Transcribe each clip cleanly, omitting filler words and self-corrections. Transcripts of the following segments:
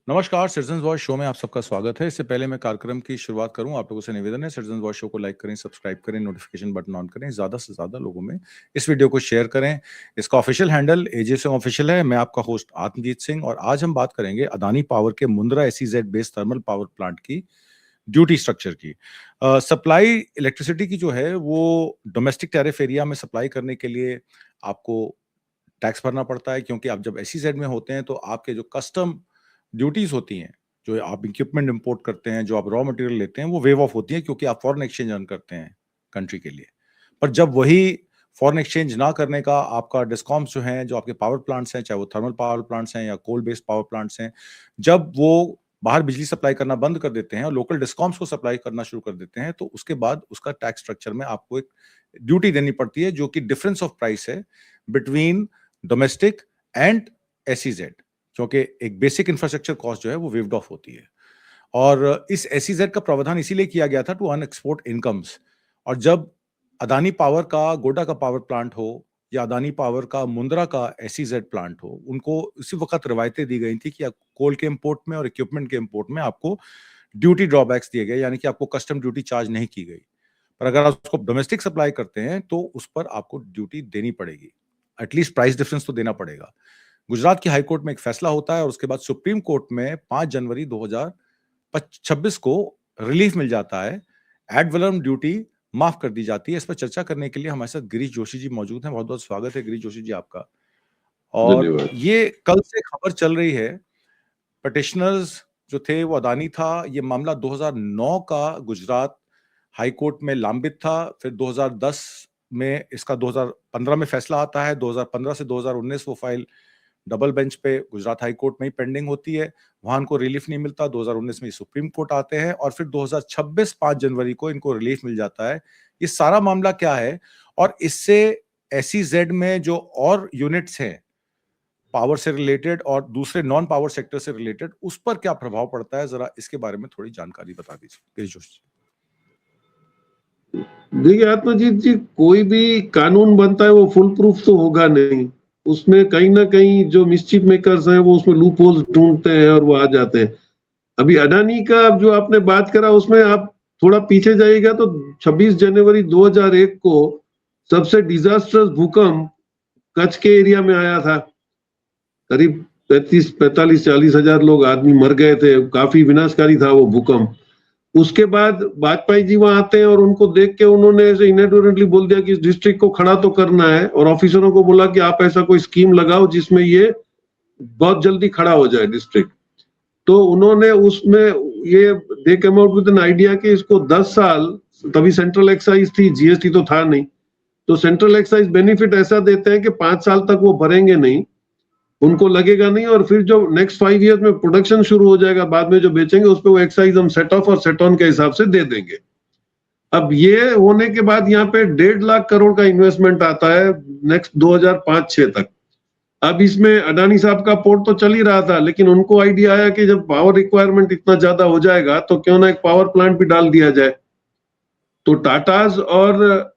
नमस्कार, citizens voice show में आप सबका स्वागत है। इससे पहले मैं कार्यक्रम की शुरुआत करूं, आप लोगों से निवेदन है सिटीजन्स वॉइस शो को लाइक करें, सब्सक्राइब करें, नोटिफिकेशन बटन ऑन करें, ज़्यादा से ज़्यादा लोगों में इस वीडियो को शेयर करें। इसका ऑफिशियल हैंडल एजे ऑफिशियल है। मैं आपका होस्ट आत्मजीत सिंह और आज हम बात करेंगे अदानी पावर के Mundra SEZ based thermal power plant की ड्यूटी स्ट्रक्चर की। सप्लाई इलेक्ट्रिसिटी की जो है वो डोमेस्टिक टैरिफ एरिया में सप्लाई करने के लिए आपको टैक्स भरना पड़ता है, क्योंकि आप जब एसईजेड में होते हैं तो आपके जो कस्टम ड्यूटीज होती हैं, जो आप इक्विपमेंट इंपोर्ट करते हैं, जो आप रॉ मटेरियल लेते हैं, वो वेव ऑफ होती है, क्योंकि आप फॉरेन एक्सचेंज अर्न करते हैं कंट्री के लिए। पर जब वही फॉरेन एक्सचेंज ना करने का आपका डिस्कॉम्स जो हैं, जो आपके पावर प्लांट्स हैं, चाहे वो थर्मल पावर प्लांट्स हैं या कोल बेस्ड पावर प्लांट्स हैं, जब वो बाहर बिजली सप्लाई करना बंद कर देते हैं और लोकल डिस्कॉम्स को सप्लाई करना शुरू कर देते हैं, तो उसके बाद उसका टैक्स स्ट्रक्चर में आपको एक ड्यूटी देनी पड़ती है, जो कि डिफरेंस ऑफ प्राइस है बिटवीन डोमेस्टिक एंड एसईजेड, क्योंकि एक बेसिक इंफ्रास्ट्रक्चर कॉस्ट जो है वो वेव्ड ऑफ होती है। और इस एसईजेड का प्रावधान इसीलिए किया गया था टू अर्न एक्सपोर्ट इनकम्स। और जब अदानी पावर का गोडा का पावर प्लांट हो या अदानी पावर का मुंद्रा का एसईजेड प्लांट हो, उनको उसी वक्त रिवायतें दी गई थी कि कोल के इंपोर्ट में और इक्विपमेंट के इंपोर्ट में आपको ड्यूटी ड्रॉबैक्स दिए गए, यानी कि आपको कस्टम ड्यूटी चार्ज नहीं की गई। पर अगर आप उसको डोमेस्टिक सप्लाई करते हैं तो उस पर आपको ड्यूटी देनी पड़ेगी, एटलीस्ट प्राइस डिफरेंस तो देना पड़ेगा। गुजरात की हाई कोर्ट में एक फैसला होता है और उसके बाद सुप्रीम कोर्ट में 5 जनवरी 2026 को रिलीफ मिल जाता है, एड वैलोरम ड्यूटी माफ कर दी जाती है। इस पर चर्चा करने के लिए हमारे साथ गिरीश जोशी जी मौजूद हैं। बहुत बहुत स्वागत है गिरीश जोशी जी आपका। और धन्यवाद। ये कल से खबर चल रही है, पिटिशनर्स जो थे वो अदानी था। ये मामला 2009 का गुजरात हाई कोर्ट में लंबित था, फिर 2010 में इसका 2015 में फैसला आता है। 2015 से 2019 वो फाइल डबल बेंच पे गुजरात हाई कोर्ट में ही पेंडिंग होती है, वहां इनको रिलीफ नहीं मिलता। 2019 में सुप्रीम कोर्ट आते हैं और फिर 2026 5 जनवरी को इनको रिलीफ मिल जाता है। ये सारा मामला क्या है और इससे एसईजेड में जो और यूनिट्स हैं पावर से रिलेटेड और दूसरे नॉन पावर सेक्टर से रिलेटेड, उस पर क्या प्रभाव पड़ता है, जरा इसके बारे में थोड़ी जानकारी बता दीजिए गिरीश जोशी। देखिए आत्मजीत जी, कोई भी कानून बनता है वो फुल प्रूफ तो होगा नहीं, उसमें कहीं ना कहीं जो मिस्चिफ मेकर्स हैं वो उसमें लूप होल्स ढूंढते हैं और वो आ जाते हैं। अभी अडानी का जो आपने बात करा, उसमें आप थोड़ा पीछे जाइएगा तो 26 जनवरी 2001 को सबसे डिजास्टर्स भूकंप कच्छ के एरिया में आया था। करीब 35-45-40 हजार लोग आदमी मर गए थे, काफी विनाशकारी था वो भूकंप। उसके बाद वाजपेयी जी वहां आते हैं और उनको देख के उन्होंने ऐसे इनएडवर्टेंटली बोल दिया कि इस डिस्ट्रिक्ट को खड़ा तो करना है, और ऑफिसरों को बोला कि आप ऐसा कोई स्कीम लगाओ जिसमें ये बहुत जल्दी खड़ा हो जाए डिस्ट्रिक्ट। तो उन्होंने उसमें ये they came out with an idea कि इसको 10 साल, तभी सेंट्रल एक्साइज थी, जीएसटी तो था नहीं, तो सेंट्रल एक्साइज बेनिफिट ऐसा देते हैं कि 5 साल तक वो भरेंगे नहीं, उनको लगेगा नहीं, और फिर जो नेक्स्ट 5 ईयर्स में प्रोडक्शन शुरू हो जाएगा बाद में जो बेचेंगे उस पर वो एक्साइज हम सेट ऑफ और सेट ऑन के हिसाब से दे देंगे। अब ये होने के बाद यहाँ पे 1.5 लाख करोड़ का इन्वेस्टमेंट आता है नेक्स्ट 2005-6 तक। अब इसमें अडानी साहब का पोर्ट तो चल ही रहा था, लेकिन उनको आइडिया आया कि जब पावर रिक्वायरमेंट इतना ज्यादा हो जाएगा तो क्यों ना एक पावर प्लांट भी डाल दिया जाए। तो टाटाज और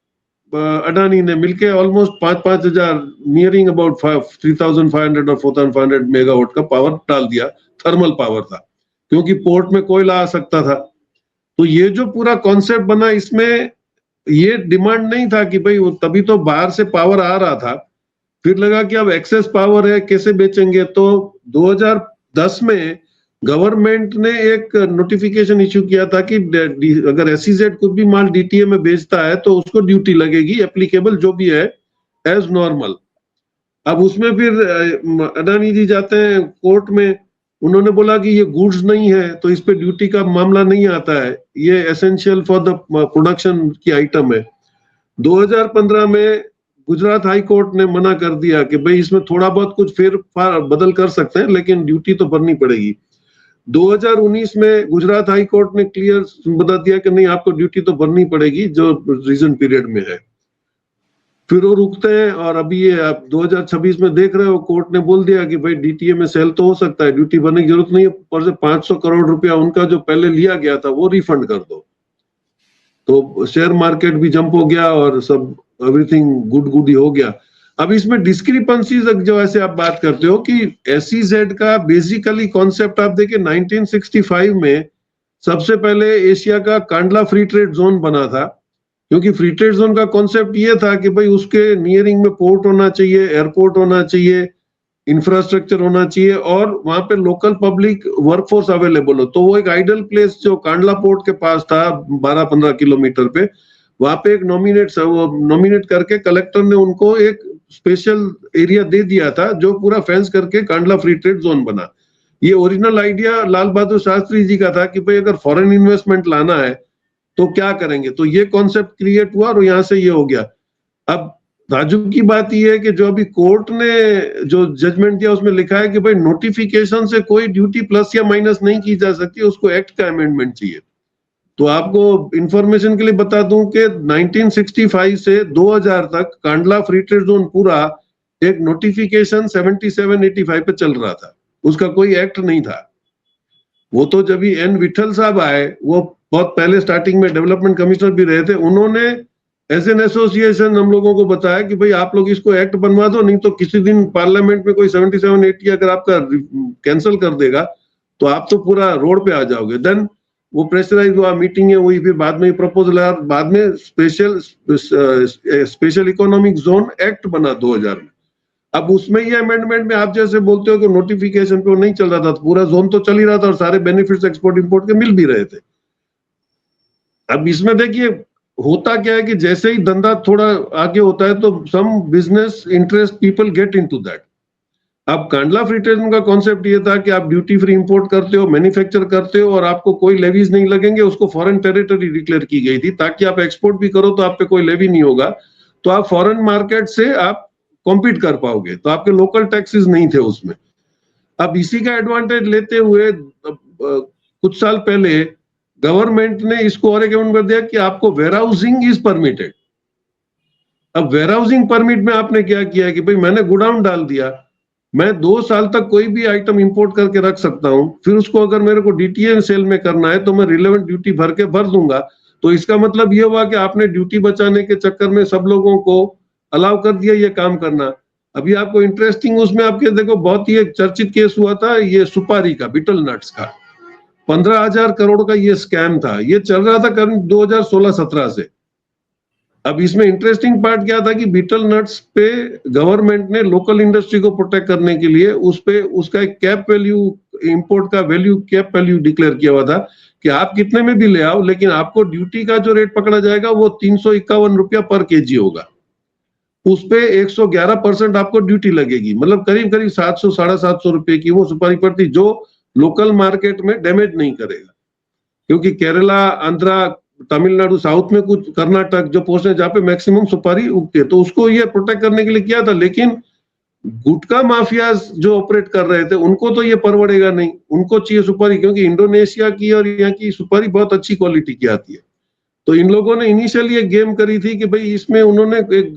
अडानी ने मिलके ऑलमोस्ट 5-5 हजार, नियरिंग अबाउट 3,500 और 4,500 मेगावाट का पावर डाल दिया। थर्मल पावर था क्योंकि पोर्ट में कोयला आ सकता था। तो ये जो पूरा कॉन्सेप्ट बना, इसमें ये डिमांड नहीं था कि भाई, तभी तो बाहर से पावर आ रहा था, फिर लगा कि अब एक्सेस पावर है कैसे बेचेंगे। तो 2010 में गवर्नमेंट ने एक नोटिफिकेशन इश्यू किया था कि अगर एसईजेड कुछ भी माल डीटीए में बेचता है तो उसको ड्यूटी लगेगी, एप्लीकेबल जो भी है एज नॉर्मल। अब उसमें फिर अडानी जी जाते हैं कोर्ट में, उन्होंने बोला कि ये गुड्स नहीं है तो इस पे ड्यूटी का मामला नहीं आता है, ये एसेंशियल फॉर द प्रोडक्शन की आइटम है। 2015 में गुजरात हाई कोर्ट ने मना कर दिया कि भाई इसमें थोड़ा बहुत कुछ फेर बदल कर सकते हैं लेकिन ड्यूटी तो भरनी पड़ेगी। 2019 में गुजरात हाई कोर्ट ने क्लियर बता दिया कि नहीं, आपको ड्यूटी तो भरनी पड़ेगी जो रीजन पीरियड में है। फिर वो रुकते हैं और अभी ये आप 2026 में देख रहे हो, कोर्ट ने बोल दिया कि भाई डीटीए में सेल तो हो सकता है, ड्यूटी भरने की जरूरत नहीं है, पर से 500 करोड़ रुपया उनका जो पहले लिया गया था वो रिफंड कर दो। तो शेयर मार्केट भी जंप हो गया और सब एवरीथिंग गुड गुड ही हो गया। अब इसमें डिस्क्रिपेंसीज जो ऐसे आप बात करते हो कि SEZ का बेसिकली कॉन्सेप्ट आप देखिए 1965 में सबसे पहले एशिया का कांडला फ्री ट्रेड जोन बना था, क्योंकि फ्री ट्रेड जोन का कॉन्सेप्ट ये था कि भाई उसके नियरिंग में पोर्ट होना चाहिए, एयरपोर्ट होना चाहिए, इंफ्रास्ट्रक्चर होना चाहिए और वहां पे लोकल पब्लिक वर्कफोर्स अवेलेबल हो। तो वो एक आइडल प्लेस जो कांडला पोर्ट के पास था 12-15 किलोमीटर पे, वहां पे एक नॉमिनेट करके कलेक्टर ने उनको एक स्पेशल एरिया दे दिया था जो पूरा फेंस करके कांडला फ्री ट्रेड जोन बना। ये ओरिजिनल आइडिया लाल बहादुर शास्त्री जी का था कि भाई अगर फॉरेन इन्वेस्टमेंट लाना है तो क्या करेंगे, तो ये कॉन्सेप्ट क्रिएट हुआ और यहाँ से ये हो गया। अब राजू की बात ये है कि जो अभी कोर्ट ने जो जजमेंट दिया उसमें लिखा है कि भाई नोटिफिकेशन से कोई ड्यूटी प्लस या माइनस नहीं की जा सकती, उसको एक्ट का अमेंडमेंट चाहिए। तो आपको इंफॉर्मेशन के लिए बता दूं कि 1965 से 2000 तक कांडला फ्री ट्रेड जोन पूरा एक नोटिफिकेशन 77-85 पे चल रहा था, उसका कोई एक्ट नहीं था। वो तो जब ही एन विठल साहब आए, वो बहुत पहले स्टार्टिंग में डेवलपमेंट कमिश्नर भी रहे थे, उन्होंने एज एन एसोसिएशन हम लोगों को बताया कि भाई आप लोग इसको एक्ट बनवा दो, नहीं तो किसी दिन पार्लियामेंट में कोई 77-80 अगर आपका कैंसिल कर देगा तो आप तो पूरा रोड पे आ जाओगे। देन वो प्रेशराइज हुआ, मीटिंग है हुई, फिर बाद में प्रपोजल आया, बाद में स्पेशल इकोनॉमिक जोन एक्ट बना 2000 में। अब उसमें ये अमेंडमेंट में आप जैसे बोलते हो कि नोटिफिकेशन पे वो नहीं चल रहा था, पूरा जोन तो चल ही रहा था और सारे बेनिफिट्स एक्सपोर्ट इंपोर्ट के मिल भी रहे थे। अब इसमें देखिए होता क्या है कि जैसे ही धंधा थोड़ा आगे होता है तो some business interest people get into that. अब कांडला फ्री ट्रेड का कॉन्सेप्ट ये था कि आप ड्यूटी फ्री इंपोर्ट करते हो, मैन्युफैक्चर करते हो और आपको कोई लेवीज नहीं लगेंगे, उसको फॉरेन टेरिटरी डिक्लेयर की गई थी ताकि आप एक्सपोर्ट भी करो तो आप पे कोई लेवी नहीं होगा, तो आप फॉरेन मार्केट से आप कॉम्पीट कर पाओगे, तो आपके लोकल टैक्सेस नहीं थे उसमें। अब इसी का एडवांटेज लेते हुए कुछ साल पहले गवर्नमेंट ने इसको और रिकमेंड कर दिया कि आपको वेयरहाउसिंग इज परमिटेड। अब वेयरहाउसिंग परमिट में आपने क्या किया कि भाई मैंने गोडाउन डाल दिया, मैं 2 साल तक कोई भी आइटम इंपोर्ट करके रख सकता हूं, फिर उसको अगर मेरे को DTA सेल में करना है तो मैं रिलेवेंट ड्यूटी भर दूंगा। तो इसका मतलब ये हुआ कि आपने ड्यूटी बचाने के चक्कर में सब लोगों को अलाउ कर दिया ये काम करना। अभी आपको इंटरेस्टिंग उसमें आपके देखो बहुत ही एक चर्चित केस हुआ था ये सुपारी का, बीटल नट्स का 15,000 करोड़ का ये स्कैम था, ये चल रहा था करीब 2016-17 से। अब इसमें इंटरेस्टिंग पार्ट क्या था कि बीटल नट्स पे गवर्नमेंट ने लोकल इंडस्ट्री को प्रोटेक्ट करने के लिए उस पे उसका एक कैप वैल्यू, इंपोर्ट का वैल्यू कैप वैल्यू डिक्लेयर किया हुआ था कि आप कितने में भी ले आओ लेकिन आपको ड्यूटी का जो रेट पकड़ा जाएगा वो 351 रुपया पर केजी होगा, उस पे 111% आपको ड्यूटी लगेगी, मतलब करीब करीब 700-750 रुपए की वो सुपारी पड़ती जो लोकल मार्केट में डैमेज नहीं करेगा। क्योंकि केरला, आंध्रा, तमिलनाडु, साउथ में कुछ कर्नाटक जो पोस्ट है जहाँ पे मैक्सिमम सुपारी उगती है, तो उसको ये प्रोटेक्ट करने के लिए किया था। लेकिन गुटखा माफिया जो ऑपरेट कर रहे थे उनको तो ये परवड़ेगा नहीं, उनको चाहिए सुपारी, क्योंकि इंडोनेशिया की और यहाँ की सुपारी बहुत अच्छी क्वालिटी की आती है। तो इन लोगों ने इनिशियली एक गेम करी थी कि भाई इसमें उन्होंने एक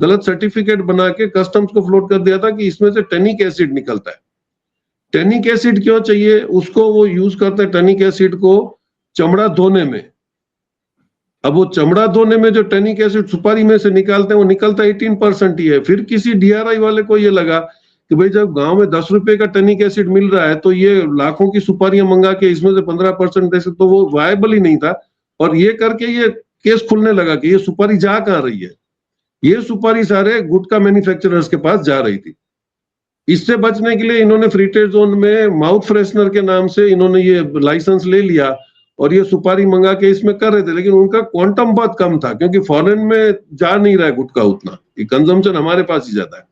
गलत सर्टिफिकेट बना के कस्टम्स को फ्लोट कर दिया था कि इसमें से टेनिक एसिड निकलता है। टेनिक एसिड क्यों चाहिए, उसको वो यूज करते हैं टेनिक एसिड को चमड़ा धोने में। अब वो चमड़ा धोने में जो टेनिक एसिड सुपारी में से निकालते हैं वो निकलता 18% ही है। फिर किसी DRI वाले को ये लगा कि भाई जब गांव में 10 रुपए का टेनिक एसिड मिल रहा है तो ये लाखों की सुपारियां मंगा के इसमें से 15% दे सकते, तो वो वायबल ही नहीं था। और ये करके ये केस खुलने लगा कि ये सुपारी जा कहाँ रही है, ये सुपारी सारे गुटखा मैन्युफैक्चरर्स के पास जा रही थी। इससे बचने के लिए इन्होंने फ्री ट्रेड जोन में माउथ फ्रेशनर के नाम से इन्होंने ये लाइसेंस ले लिया और ये सुपारी मंगा के इसमें कर रहे थे, लेकिन उनका क्वांटम बहुत कम था क्योंकि फॉरेन में जा नहीं रहा है गुटखा उतना, ये कंजम्पशन हमारे पास ही जाता है।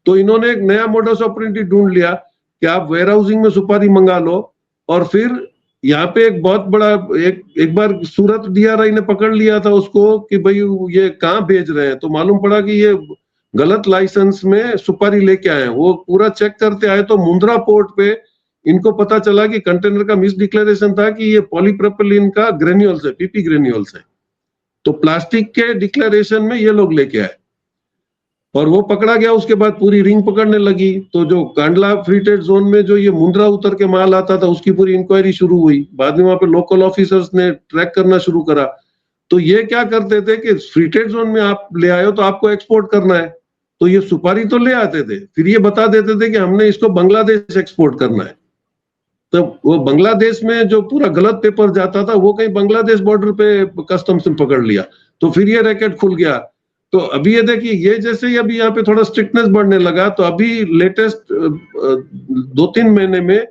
तो इन्होंने एक नया मोडस ऑपरेंडी ढूंढ लिया कि आप वेयरहाउसिंग में सुपारी मंगा लो और फिर यहाँ पे एक बहुत बड़ा एक बार सूरत DRI ने पकड़ लिया था उसको कि भाई ये कहाँ भेज रहे हैं, तो मालूम पड़ा कि ये गलत लाइसेंस में सुपारी लेके आए हैं। वो पूरा चेक करते आए तो मुंद्रा पोर्ट पे इनको पता चला कि कंटेनर का मिस डिक्लेरेशन था कि ये पॉलीप्रोपिलीन का ग्रेन्यूल्स है, PP ग्रेन्यूल्स है। तो प्लास्टिक के डिक्लेरेशन में ये लोग लेके आए और वो पकड़ा गया। उसके बाद पूरी रिंग पकड़ने लगी, तो जो कांडला फ्री ट्रेड जोन में जो ये मुंद्रा उतर के माल आता था उसकी पूरी इंक्वायरी शुरू हुई। बाद में वहां पे लोकल ऑफिसर्स ने ट्रैक करना शुरू करा। तो ये क्या करते थे कि फ्री ट्रेड जोन में आप ले आए हो तो आपको एक्सपोर्ट करना है, तो ये सुपारी तो ले आते थे, फिर ये बता देते थे कि हमने इसको बांग्लादेश एक्सपोर्ट करना है। तो वो बांग्लादेश में जो पूरा गलत पेपर जाता था वो कहीं बांग्लादेश बॉर्डर पे कस्टम्स ने पकड़ लिया, तो फिर ये रैकेट खुल गया। तो अभी ये देखिए, ये जैसे ही अभी यहाँ पे थोड़ा स्ट्रिक्टनेस बढ़ने लगा, तो अभी लेटेस्ट 2-3 महीने में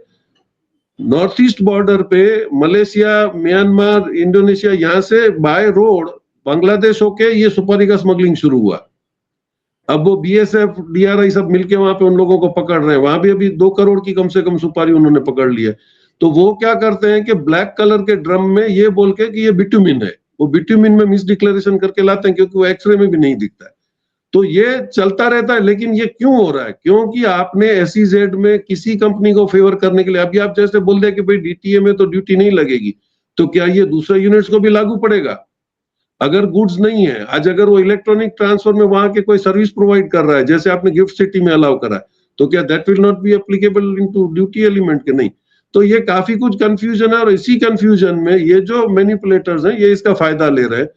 नॉर्थ ईस्ट बॉर्डर पे मलेशिया, म्यांमार, इंडोनेशिया, यहाँ से बाय रोड बांग्लादेश होके ये सुपारी का स्मगलिंग शुरू हुआ। अब वो बीएसएफ, डीआरआई सब मिलके वहां पे उन लोगों को पकड़ रहे हैं। वहां भी अभी 2 करोड़ की कम से कम सुपारी उन्होंने पकड़ ली है। तो वो क्या करते हैं कि ब्लैक कलर के ड्रम में ये बोल के कि ये बिटुमिन है, वो बिटुमिन में मिस डिक्लेरेशन करके लाते हैं, क्योंकि वो एक्सरे में भी नहीं दिखता है। तो ये चलता रहता है। लेकिन ये क्यों हो रहा है? क्योंकि आपने एसईजेड में किसी कंपनी को फेवर करने के लिए, अभी आप जैसे बोल रहे कि भाई डीटीए में तो ड्यूटी नहीं लगेगी, तो क्या ये दूसरे यूनिट्स को भी लागू पड़ेगा? अगर गुड्स नहीं है, आज अगर वो इलेक्ट्रॉनिक ट्रांसफर में वहां के कोई सर्विस प्रोवाइड कर रहा है, जैसे आपने गिफ्ट सिटी में अलाउ करा है, तो क्या that will not be applicable into duty element के? नहीं। तो ये काफी कुछ कंफ्यूजन है, और इसी कंफ्यूजन में ये जो मैनिपुलेटर्स हैं ये इसका फायदा ले रहे हैं।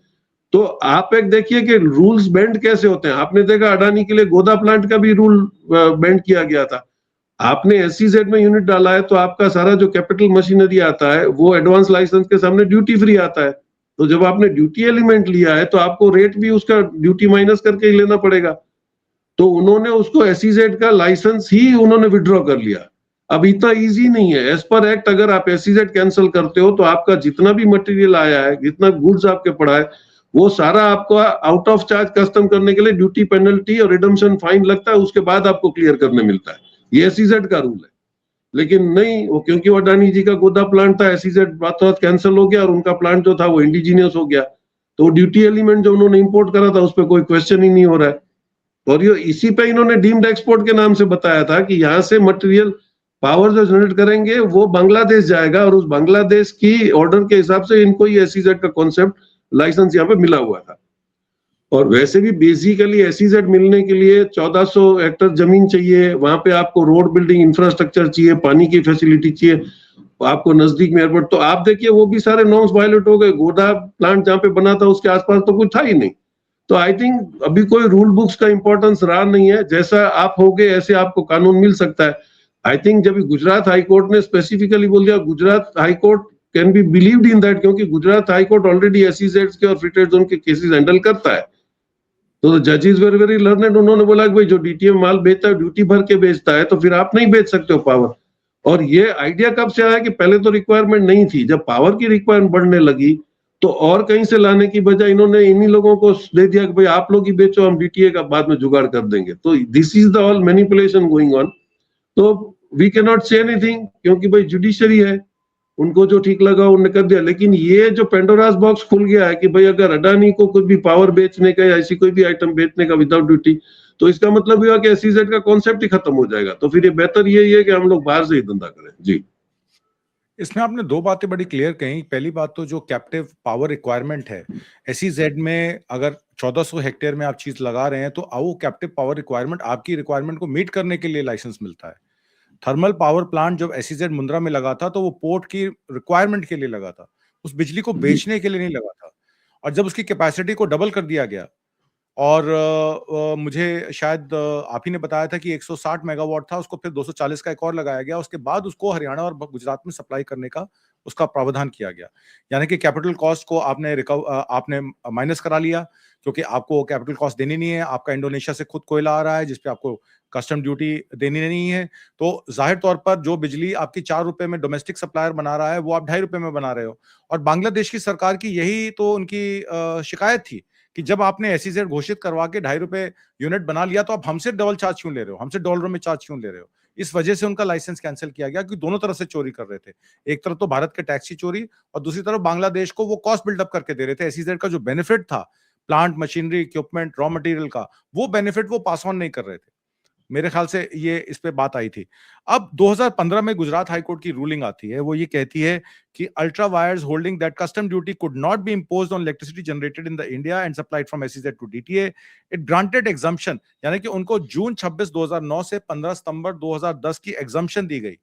तो आप एक देखिए कि रूल्स बेंड कैसे होते हैं। आपने देखा अडानी के लिए गोदा प्लांट का भी रूल बेंड किया गया था। आपने एसईजेड में यूनिट डाला है तो आपका सारा जो कैपिटल मशीनरी आता है वो एडवांस लाइसेंस के सामने ड्यूटी फ्री आता है। तो जब आपने ड्यूटी एलिमेंट लिया है तो आपको रेट भी उसका ड्यूटी माइनस करके ही लेना पड़ेगा। तो उन्होंने उसको एसईजेड का लाइसेंस ही उन्होंने विड्रॉ कर लिया। अब इतना इजी नहीं है। एज पर एक्ट अगर आप एसईजेड कैंसिल करते हो तो आपका जितना भी मटेरियल आया है, जितना गुड्स आपके पड़ा है, वो सारा आपको आउट ऑफ चार्ज कस्टम करने के लिए ड्यूटी पेनल्टी और रिडम्पशन फाइन लगता है, उसके बाद आपको क्लियर करने मिलता है। ये एसईजेड का रूल है। लेकिन नहीं, वो क्योंकि वो अडानी जी का गोदा प्लांट था, एसईजेड रातों रात कैंसिल हो गया और उनका प्लांट जो था वो इंडिजीनियस हो गया। तो ड्यूटी एलिमेंट जो उन्होंने इंपोर्ट करा था उस पर कोई क्वेश्चन ही नहीं हो रहा है। और ये इसी पे इन्होंने डीम्ड एक्सपोर्ट के नाम से बताया था कि यहाँ से मटेरियल पावर जो जनरेट करेंगे वो बांग्लादेश जाएगा, और उस बांग्लादेश की ऑर्डर के हिसाब से इनको ये एसईजेड का कॉन्सेप्ट लाइसेंस यहाँ पे मिला हुआ था। और वैसे भी बेसिकली एसईजेड मिलने के लिए 1400 हेक्टेयर जमीन चाहिए, वहां पे आपको रोड बिल्डिंग इंफ्रास्ट्रक्चर चाहिए, पानी की फैसिलिटी चाहिए, आपको नजदीक में एयरपोर्ट। तो आप देखिए वो भी सारे नॉर्म्स वायलेट हो गए। गोदा प्लांट जहाँ पे बना था उसके आसपास तो कुछ था ही नहीं। तो आई थिंक अभी कोई रूल बुक्स का इंपॉर्टेंस रहा नहीं है। जैसा आप होगे ऐसे आपको कानून मिल सकता है। आई थिंक जब गुजरात हाईकोर्ट ने स्पेसिफिकली बोल दिया, Gujarat high court can be believed in that, क्योंकि गुजरात हाईकोर्ट ऑलरेडी एसईजेड्स के और फ्री ट्रेड जोन के केसेस हैंडल करता है। तो जजेस वेरी वेरी लर्नेड, उन्होंने बोला कि भाई जो डीटीएम माल बेचता है ड्यूटी भर के बेचता है, तो फिर आप नहीं बेच सकते हो पावर। और ये आइडिया कब से आया कि पहले तो रिक्वायरमेंट नहीं थी, जब पावर की रिक्वायरमेंट बढ़ने लगी तो और कहीं से लाने की बजाय इन्होंने इन्हीं लोगों को दे दिया कि भाई आप लोग ही बेचो, हम डीटीए का बाद में जुगाड़ कर देंगे। तो this is the all manipulation going on. तो we can not say anything, क्योंकि भाई जुडिशरी है, उनको जो ठीक लगा उन्होंने कर दिया। लेकिन ये जो पेंडोरास बॉक्स खुल गया है कि भाई अगर अडानी को कुछ भी पावर बेचने का या ऐसी कोई भी आइटम बेचने का विदाउट ड्यूटी, तो इसका मतलब हुआ कि एसईजेड का कॉन्सेप्ट ही खत्म हो जाएगा। तो फिर ये बेहतर यही है कि हम लोग बाहर से ही धंधा करें। जी, इसमें आपने दो बातें बड़ी क्लियर कही। पहली बात तो जो कैप्टिव पावर रिक्वायरमेंट है एसईजेड में, अगर 1400 हेक्टेयर में आप चीज लगा रहे हैं तो वो कैप्टिव पावर रिक्वायरमेंट आपकी रिक्वायरमेंट को मीट करने के लिए लाइसेंस मिलता है। थर्मल पावर प्लांट जब एसईजेड मुंद्रा में लगा था तो वो पोर्ट की रिक्वायरमेंट के लिए लगा था, उस बिजली को बेचने के लिए नहीं लगा था। और जब उसकी कैपेसिटी को डबल कर दिया गया, और मुझे शायद आप ही ने बताया था कि 160 मेगावाट था, उसको फिर 240 का एक और लगाया गया। उसके बाद उसको हरियाणा और गुजरात में सप्लाई करने का उसका प्रावधान किया गया। यानी कि कैपिटल कॉस्ट को आपने माइनस करा लिया, क्योंकि आपको कैपिटल कॉस्ट देनी नहीं है। आपका इंडोनेशिया से खुद कोयला आ रहा है जिसपे आपको कस्टम ड्यूटी देनी नहीं है। तो जाहिर तौर पर जो बिजली आपकी 4 रुपए में डोमेस्टिक सप्लायर बना रहा है वो आप 2.5 रुपए में बना रहे हो। और बांग्लादेश की सरकार की यही तो उनकी शिकायत थी कि जब आपने एसईजेड घोषित करवा के 2.5 रुपए यूनिट बना लिया तो आप हमसे डबल चार्ज क्यों ले रहे हो, हमसे डॉलरों में चार्ज क्यों ले रहे हो। इस वजह से उनका लाइसेंस कैंसिल किया गया, क्योंकि दोनों तरफ से चोरी कर रहे थे। एक तरफ तो भारत के टैक्स की चोरी, और दूसरी तरफ बांग्लादेश को वो कॉस्ट बिल्डअप करके दे रहे थे। एसईजेड का जो बेनिफिट था plant, machinery, equipment, raw material का, वो बेनिफिट वो पास ऑन नहीं कर रहे थे। मेरे ख्याल से ये इस पे बात आई थी। अब 2015 में गुजरात हाईकोर्ट की रूलिंग आती है, वो ये कहती है कि ultra vires holding that custom duty could not be imposed on electricity generated in the India and supplied from SEZ to DTA, it granted exemption. यानी कि उनको जून 26 2009 से 15 सितंबर 2010 की एग्जम्पशन दी गई।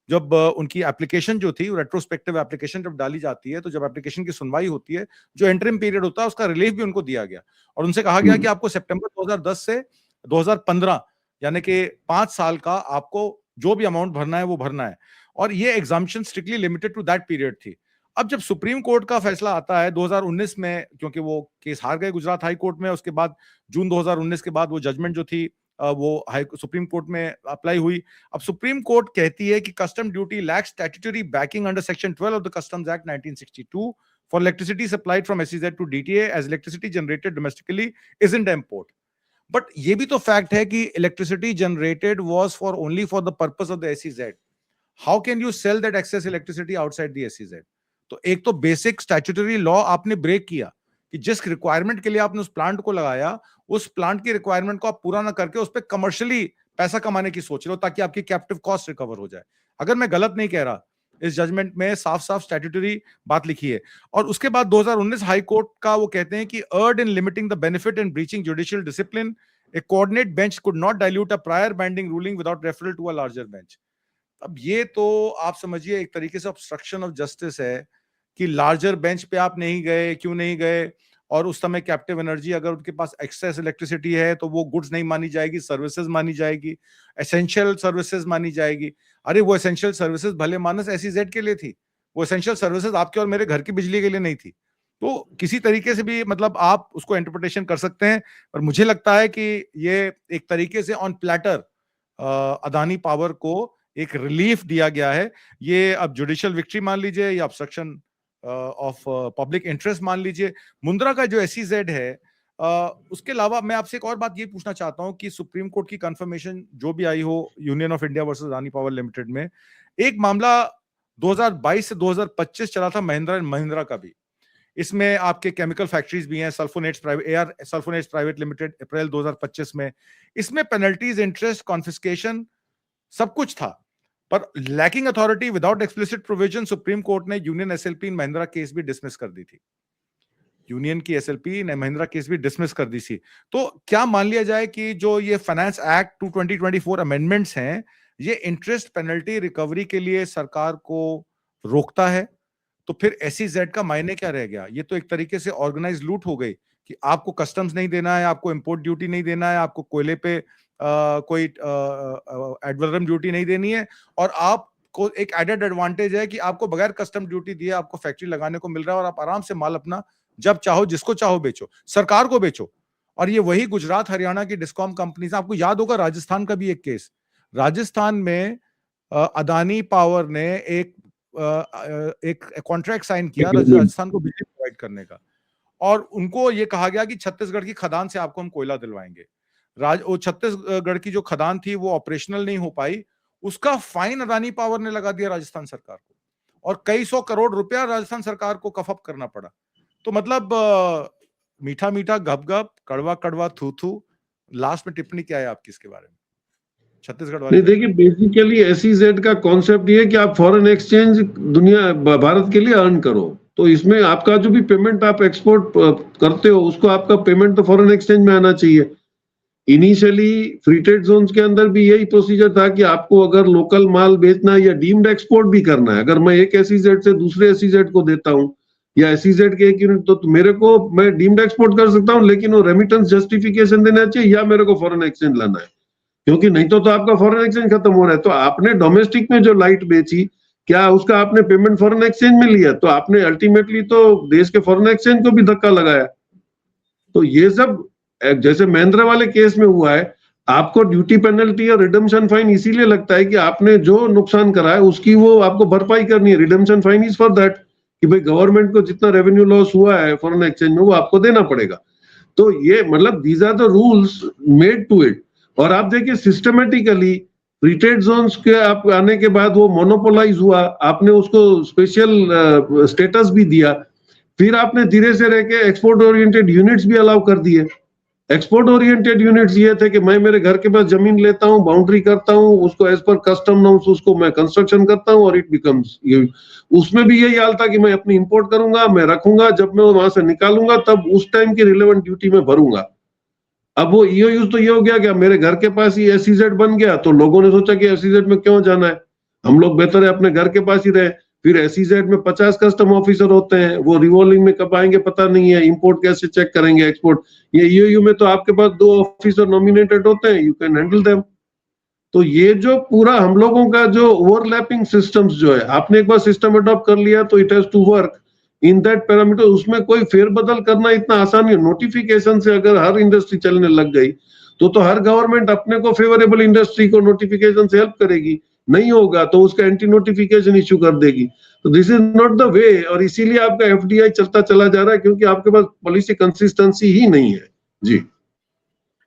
जब उनकी एप्लीकेशन जो थी, रेट्रोस्पेक्टिव एप्लीकेशन जब डाली जाती है, तो जब एप्लीकेशन की सुनवाई होती है, जो इंटरिम पीरियड होता है उसका रिलीफ भी उनको दिया गया, और उनसे कहा गया कि आपको सितंबर 2010 से 2015, यानी कि 5 साल का आपको जो भी अमाउंट भरना है वो भरना है, और ये exemption strictly limited to that period थी। अब जब सुप्रीम कोर्ट का फैसला आता है 2019 में, क्योंकि वो केस हार गए गुजरात हाई कोर्ट में, उसके बाद जून 2019 के बाद वो जजमेंट जो थी वो सुप्रीम कोर्ट में अप्लाई हुई। अब सुप्रीम कोर्ट कहती है कि custom duty lakhs statutory banking under section 12 of the customs act 1962 for electricity supplied from SEZ to DTA as electricity generated domestically isn't import. But ये भी तो फैक्ट है कि electricity generated was for only for the purpose of the SEZ. How can you sell that excess electricity outside the SEZ? तो एक तो basic statutory law आपने break किया कि जिस रिक्वायरमेंट के लिए आपने उस प्लांट को लगाया, उस प्लांट की रिक्वायरमेंट को आप पूरा ना करके उस पर कमर्शियली पैसा कमाने की सोच रहे हो ताकि आपकी कैप्टिव कॉस्ट रिकवर हो जाए। अगर मैं गलत नहीं कह रहा, इस जजमेंट में साफ साफ स्टैट्यूटरी बात लिखी है। और उसके बाद 2019 हाई कोर्ट का वो कहते हैं कि erred in limiting the benefit and breaching judicial discipline, a coordinate bench could not dilute a prior binding ruling without referral to a larger bench. अब ये तो आप समझिए एक तरीके से ऑब्स्ट्रक्शन ऑफ जस्टिस है कि लार्जर बेंच पे आप नहीं गए, क्यों नहीं गए, और उस समय कैप्टिव एनर्जी अगर उनके पास एक्सेस इलेक्ट्रिसिटी है तो वो गुड्स नहीं मानी जाएगी, सर्विसेज मानी जाएगी, एसेंशियल सर्विसेज मानी जाएगी। अरे वो एसेंशियल सर्विसेज भले मानस SEZ के लिए थी, वो एसेंशियल सर्विसेज आपके और मेरे घर की बिजली के लिए नहीं थी। तो किसी तरीके से भी मतलब आप उसको इंटरप्रिटेशन कर सकते हैं, और मुझे लगता है कि ये एक तरीके से ऑन प्लेटर अदानी पावर को एक रिलीफ दिया गया है। ये अब जुडिशियल विक्ट्री मान लीजिए या ऑब्स्ट्रक्शन ऑफ पब्लिक इंटरेस्ट मान लीजिए। मुंद्रा का जो SEZ है, उसके अलावा मैं आपसे एक और बात ये पूछना चाहता हूं कि सुप्रीम कोर्ट की कंफर्मेशन जो भी आई हो union of India versus Adani power limited में, एक मामला 2022 से 2025 चला था महिंद्रा एंड महिंद्रा का भी। इसमें आपके केमिकल फैक्ट्रीज भी हैं, sulphonates private, AR sulphonates private limited, April 2025 में। इसमें पेनल्टीज, इंटरेस्ट, कॉन्फिस्केशन सब कुछ था, पर lacking authority without explicit provision supreme court ने यूनियन SLP इन महिंद्रा केस भी डिसमिस कर दी थी। यूनियन की SLP ने महिंद्रा केस भी डिसमिस कर दी थी। तो क्या मान लिया जाए कि जो ये फाइनेंस एक्ट 2024 अमेंडमेंट्स हैं, ये इंटरेस्ट पेनल्टी रिकवरी के लिए सरकार को रोकता है? तो फिर SEZ का मायने क्या रह गया? ये तो एक तरीके से ऑर्गेनाइज लूट हो गई कि आपको कस्टम्स नहीं देना है, आपको इंपोर्ट ड्यूटी नहीं देना है, आपको कोयले पे कोई एडवर्म ड्यूटी नहीं देनी है, और आपको एक एडेड एडवांटेज है कि आपको बगैर कस्टम ड्यूटी दिए आपको फैक्ट्री लगाने को मिल रहा है, और आप आराम से माल अपना जब चाहो जिसको चाहो बेचो, सरकार को बेचो। और ये वही गुजरात हरियाणा की डिस्कॉम कंपनीज, आपको याद होगा राजस्थान का भी एक केस, राजस्थान में अदानी पावर ने एक कॉन्ट्रैक्ट साइन किया राजस्थान को बिजली प्रोवाइड करने का, और उनको ये कहा गया कि छत्तीसगढ़ की खदान से आपको हम कोयला दिलवाएंगे। वो छत्तीसगढ़ की जो खदान थी वो ऑपरेशनल नहीं हो पाई, उसका फाइन अदानी पावर ने लगा दिया राजस्थान सरकार को, और कई 100 करोड़ रुपया राजस्थान सरकार को कफ अप करना पड़ा। तो मतलब मीठा मीठा गप गप, कड़वा कड़वा थू थू। लास्ट में टिप्पणी क्या है आपकी इसके बारे में, छत्तीसगढ़ वाले? नहीं, देखिए बेसिकली SEZ का कॉन्सेप्ट ये है कि आप फॉरेन एक्सचेंज दुनिया भारत के लिए अर्न करो, तो इसमें आपका जो भी पेमेंट आप एक्सपोर्ट करते हो उसको आपका पेमेंट तो फॉरेन एक्सचेंज में आना चाहिए। इनिशियली फ्री ट्रेड जोन्स के अंदर भी यही प्रोसीजर था कि आपको अगर लोकल माल बेचना है या डीम्ड एक्सपोर्ट भी करना है, अगर मैं एक SEZ से दूसरे SEZ को देता हूं या SEZ के एक यूनिट, तो मेरे को मैं डीम्ड एक्सपोर्ट कर सकता हूं, लेकिन वो रेमिटेंस जस्टिफिकेशन देना चाहिए या मेरे को फॉरेन एक्सचेंज लाना है, क्योंकि नहीं तो आपका फॉरेन एक्सचेंज खत्म हो रहा है। तो आपने डोमेस्टिक में जो लाइट बेची, क्या उसका आपने पेमेंट फॉरेन एक्सचेंज में लिया? तो आपने अल्टीमेटली तो देश के फॉरेन एक्सचेंज को भी धक्का लगाया। तो ये सब जैसे महिंद्रा वाले केस में हुआ है, आपको ड्यूटी पेनल्टी और रिडम्पशन फाइन इसीलिए लगता है कि आपने जो नुकसान करा है उसकी वो आपको भरपाई करनी है। Redemption fine is for that कि भाई गवर्नमेंट को जितना रेवेन्यू लॉस हुआ है फॉरेन एक्सचेंज में वो आपको देना पड़ेगा। तो ये मतलब these are the rules made to it. और आप देखिए सिस्टमेटिकली फ्री ट्रेड जोन्स के आप आने के बाद वो मोनोपोलाइज हुआ, आपने उसको स्पेशल स्टेटस भी दिया, फिर आपने धीरे से रह के एक्सपोर्ट ओरिएंटेड यूनिट्स भी अलाउ कर दिए। एक्सपोर्ट ओरिएंटेड यूनिट्स ये थे कि मैं मेरे घर के पास जमीन लेता हूं, बाउंड्री करता हूं, उसको एज पर कस्टम नॉर्म्स उसको मैं कंस्ट्रक्शन करता हूं और इट बिकम्स, उसमें भी यही हाल था कि मैं अपनी इंपोर्ट करूंगा, मैं रखूंगा, जब मैं वहां से निकालूंगा तब उस टाइम की रिलेवेंट ड्यूटी में भरूंगा। अब वो यूज तो ये हो गया कि मेरे घर के पास ही SEZ बन गया, तो लोगों ने सोचा कि SEZ में क्यों जाना है, हम लोग बेहतर है अपने घर के पास ही रहे। फिर एसईजेड में 50 कस्टम ऑफिसर होते हैं, वो रिवॉल्विंग में कब आएंगे पता नहीं है, इंपोर्ट कैसे चेक करेंगे, एक्सपोर्ट। ये ईओयू में तो आपके पास 2 ऑफिसर नॉमिनेटेड होते हैं, यू कैन हैंडल देम। तो ये जो पूरा हम लोगों का जो ओवरलैपिंग सिस्टम्स जो है, आपने एक बार सिस्टम अडॉप्ट कर लिया तो it has to work in that parameter, उसमें कोई फेरबदल करना इतना आसान नहीं है। नोटिफिकेशन से अगर हर इंडस्ट्री चलने लग गई तो हर गवर्नमेंट अपने को फेवरेबल इंडस्ट्री को नोटिफिकेशन से हेल्प करेगी, नहीं होगा तो उसका एंटी नोटिफिकेशन इश्यू कर देगी। तो this is not the way, और इसीलिए आपका एफडीआई चलता चला जा रहा है, क्योंकि आपके पास पॉलिसी कंसिस्टेंसी ही नहीं है। जी,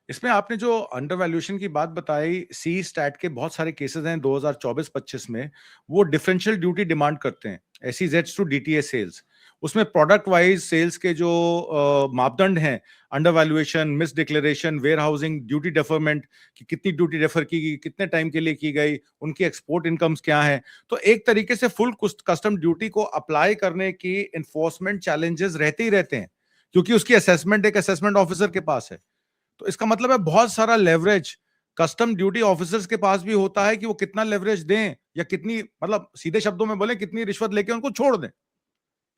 इसमें आपने जो अंडर वैल्यूएशन की बात बताई, सी स्टैट के बहुत सारे केसेस हैं 2024-25 में, वो डिफरेंशियल ड्यूटी डिमांड करते हैं एसईजेड्स टू डीटीए सेल्स। उसमें प्रोडक्ट वाइज सेल्स के जो मापदंड हैं, undervaluation, misdeclaration, warehousing, duty deferment कि कितनी ड्यूटी डेफर की गई, कितने टाइम के लिए की गई, उनकी एक्सपोर्ट इनकम्स क्या है। तो एक तरीके से फुल कस्टम ड्यूटी को अप्लाई करने की एनफोर्समेंट चैलेंजेस रहते ही रहते हैं, क्योंकि उसकी असेसमेंट एक असेसमेंट ऑफिसर के पास है। तो इसका मतलब है बहुत सारा लेवरेज कस्टम ड्यूटी ऑफिसर्स के पास भी होता है कि वो कितना लेवरेज दें, या कितनी, मतलब सीधे शब्दों में बोले, कितनी रिश्वत लेके उनको छोड़ दें।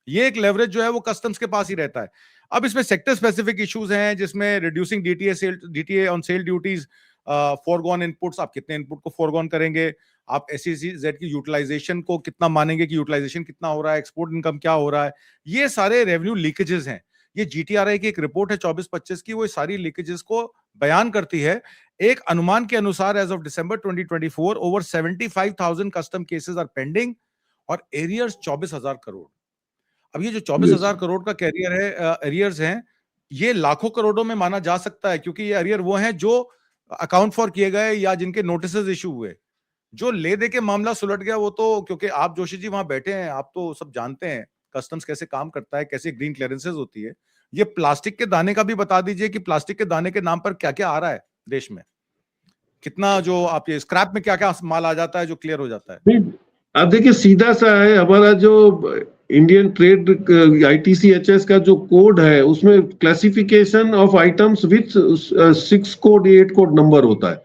ये एक लेवरेज जो है वो कस्टम्स के पास ही रहता है। अब इसमें सेक्टर स्पेसिफिक इश्यूज हैं, जिसमें reducing DTA on sale duties, foregone inputs, आप कितने इनपुट को फॉरगॉन करेंगे, आप एसईजेड की यूटिलाइजेशन को कितना मानेंगे कि यूटिलाइजेशन कितना हो रहा है, एक्सपोर्ट इनकम क्या हो रहा है। ये सारे रेवेन्यू लीकेजेस हैं। ये जीटीआरआई की एक रिपोर्ट है 24-25 की, वो सारी लीकेजेस को बयान करती है। एक अनुमान के अनुसार as of December 2024 over 75,000 custom cases are pending और एरियर्स 24,000 करोड़। अब ये जो 24,000 करोड़ का कैरियर है, एरियर्स हैं, ये लाखों करोड़ों में माना जा सकता है, क्योंकि ये एरियर वो हैं जो अकाउंट फॉर किए गए या जिनके नोटिसेस इशू हुए। जो ले दे के मामला सुलट गया वो तो, क्योंकि आप जोशी जी वहां बैठे हैं, आप तो सब जानते हैं कस्टम्स कैसे काम करता है, कैसे ग्रीन क्लियरेंसेस होती है। ये प्लास्टिक के दाने का भी बता दीजिए कि प्लास्टिक के दाने के नाम पर क्या क्या आ रहा है देश में, कितना जो आप ये स्क्रैप में क्या क्या माल आ जाता है जो क्लियर हो जाता है। नहीं, आप देखिए सीधा सा है, हमारा जो इंडियन ट्रेड आईटीसीएचएस का जो कोड है, उसमें classification of items with 6 code 8 code number होता है।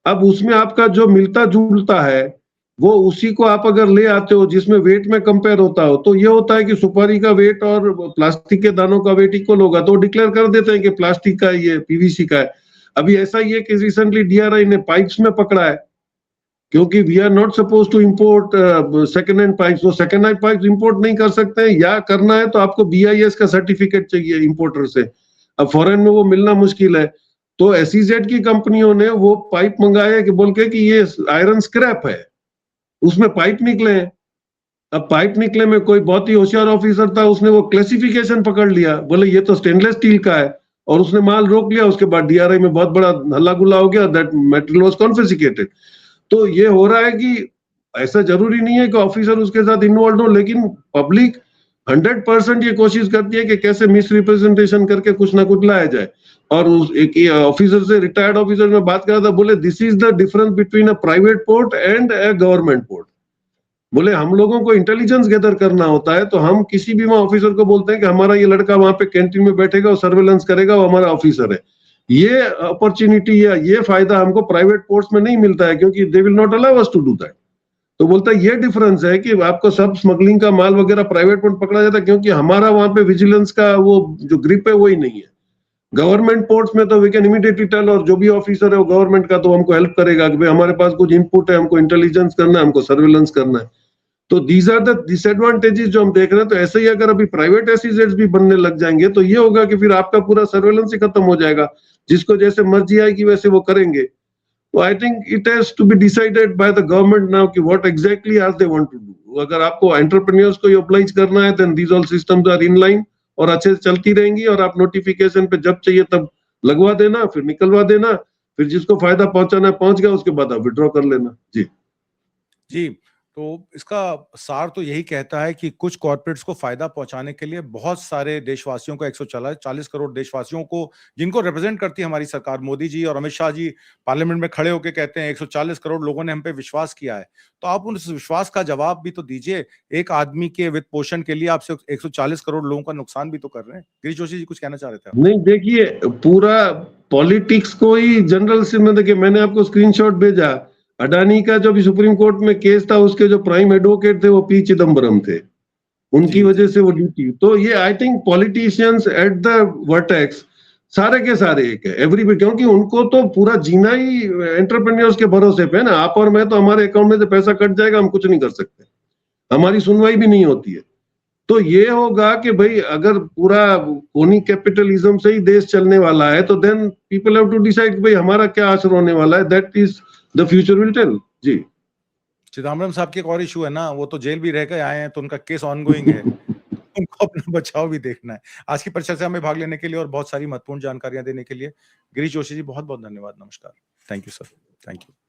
अब उसमें आपका जो मिलता जुलता है वो उसी को आप अगर ले आते हो जिसमें वेट में कंपेयर होता हो, तो ये होता है कि सुपारी का वेट और प्लास्टिक के दानों का वेट इक्वल होगा, तो डिक्लेयर कर देते हैं कि प्लास्टिक का ये पीवीसी का है। अभी ऐसा ही है कि रिसेंटली डीआरआई ने पाइप्स में पकड़ा है, क्योंकि we are not suppose to import second hand pipes. वो सेकेंड हैंड पाइप्स इंपोर्ट नहीं कर सकते हैं, या करना है तो आपको बीआईएस का सर्टिफिकेट चाहिए इंपोर्टर से। अब फॉरेन में वो मिलना मुश्किल है, तो एसईजेड की कंपनियों ने वो पाइप मंगाए कि बोल के कि ये आयरन स्क्रैप है, उसमें पाइप निकले हैं। अब पाइप निकले में कोई बहुत ही होशियार ऑफिसर था, उसने वो क्लासिफिकेशन पकड़ लिया, बोले ये तो स्टेनलेस स्टील का है, और उसने माल रोक लिया। उसके बाद डीआरआई में बहुत बड़ा हल्ला गुल्ला हो गया, दैट मटेरियल वाज कॉन्फिस्केटेड। तो ये हो रहा है कि ऐसा जरूरी नहीं है कि ऑफिसर उसके साथ इन्वॉल्व हो, लेकिन पब्लिक 100% ये कोशिश करती है कि कैसे मिस रिप्रेजेंटेशन करके कुछ ना कुछ लाया जाए। और उस एक ऑफिसर से, रिटायर्ड ऑफिसर में बात कर रहा था, बोले this is the difference between a private port and a government port. बोले हम लोगों को इंटेलिजेंस गैदर करना होता है, तो हम किसी भी वहां ऑफिसर को बोलते हैं कि हमारा ये लड़का वहां पे कैंटीन में बैठेगा और सर्वेलेंस करेगा, वो हमारा ऑफिसर है। ये अपॉर्चुनिटी या ये फायदा हमको प्राइवेट पोर्ट्स में नहीं मिलता है, क्योंकि they will not allow us to do that. तो बोलता है ये डिफरेंस है कि आपको सब स्मगलिंग का माल वगैरह प्राइवेट पोर्ट पकड़ा जाता है, क्योंकि हमारा वहां पे विजिलेंस का वो जो ग्रिप है वही नहीं है। गवर्नमेंट पोर्ट्स में तो वी कैन इमीडिएटली टेल, और जो भी ऑफिसर है वो गवर्नमेंट का, तो हमको हेल्प करेगा कि भाई हमारे पास कुछ इनपुट है, हमको इंटेलिजेंस करना है, हमको सर्वेलेंस करना है। तो दीज आर द डिसएडवांटेजेस जो हम देख रहे हैं। तो ऐसे ही अगर अभी प्राइवेट एसईजेड्स भी बनने लग जाएंगे तो ये होगा कि फिर आपका पूरा सर्वेलेंस ही खत्म हो जाएगा, जिसको जैसे मर्जी आएगी वैसे वो करेंगे। तो I think it has to be decided by the government now कि what exactly are they want to do. अगर आपको एंटरप्रेन्योर्स को ऑब्लाइज करना है, then these all systems are in line और अच्छे से चलती रहेंगी, और आप नोटिफिकेशन पे जब चाहिए तब लगवा देना, फिर निकलवा देना, फिर जिसको फायदा पहुंचाना है पहुंच गया, उसके बाद आप विड्रॉ कर लेना। जी जी, तो इसका सार तो यही कहता है कि कुछ कॉर्पोरेट्स को फायदा पहुंचाने के लिए बहुत सारे देशवासियों को, 140 करोड़ देशवासियों को, जिनको रिप्रेजेंट करती है हमारी सरकार, मोदी जी और अमित शाह जी पार्लियामेंट में खड़े होकर कहते हैं 140 करोड़ लोगों ने हम पे विश्वास किया है। तो आप उस विश्वास का जवाब भी तो दीजिए। एक आदमी के वित्त पोषण के लिए आपसे 140 करोड़ लोगों का नुकसान भी तो कर रहे हैं। गिरीश जोशी जी कुछ कहना चाह रहे थे आप? नहीं, देखिए पूरा पॉलिटिक्स को ही जनरल से में, देखिए मैंने आपको स्क्रीनशॉट भेजा, अडानी का जो भी सुप्रीम कोर्ट में केस था, उसके जो प्राइम एडवोकेट थे वो पी चिदम्बरम थे, उनकी जी, वजह से वो ड्यूटी। तो ये I think politicians at the vertex सारे के सारे एक है, एवरीबडी, क्योंकि उनको तो पूरा जीना ही एंटरप्रेन्योर्स के भरोसे पे है ना। आप और मैं तो हमारे अकाउंट में से पैसा कट जाएगा, हम कुछ नहीं कर सकते, हमारी सुनवाई भी नहीं होती है। तो ये होगा कि भाई अगर पूरा कोनी कैपिटलिज्म से ही देश चलने वाला है, तो then people have to decide भाई हमारा क्या असर होने वाला है। That is the future will tell. जी। चिदम्बरम साहब की एक और इशू है ना, वो तो जेल भी रह के आए हैं, तो उनका केस ऑनगोइंग है। उनको अपना बचाव भी देखना है। आज की परिचर्चा में भाग लेने के लिए और बहुत सारी महत्वपूर्ण जानकारियां देने के लिए गिरीश जोशी जी बहुत-बहुत धन्यवाद। नमस्कार। Thank you sir. Thank you.